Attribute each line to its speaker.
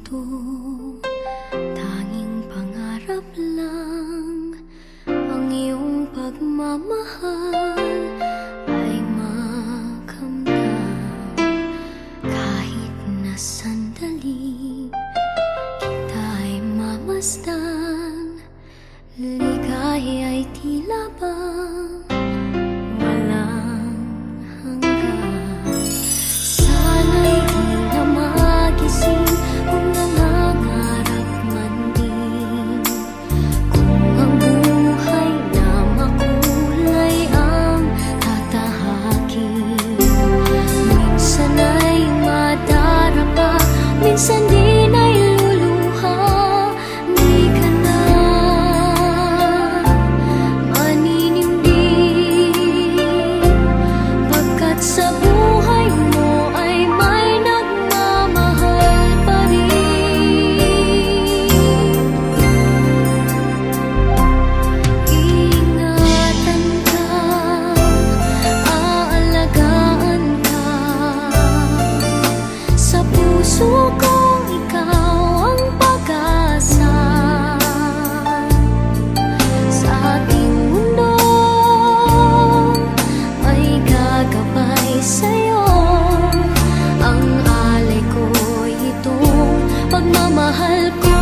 Speaker 1: ito, tanging pangarap lang. Ang iyong pagmamahal ay makamdam. Kahit na sandali kita'y mamasdan, ligaya ay tila bang walang hanggan. Sana'y di na magising kung nangangarap man din, kung ang buhay na makulay ang tatahakin. Minsan ay madarapa, minsan din ay luluha. Di ka na maninindig, pagkat sa buhay mo ay may nagmamahal pa rin. Ingatan ka, aalagaan ka, sa puso ko ikaw ang pag-asa. Sa ating mundo ay gagabay sa'yo, ang alay ko'y itong pagmamahal ko.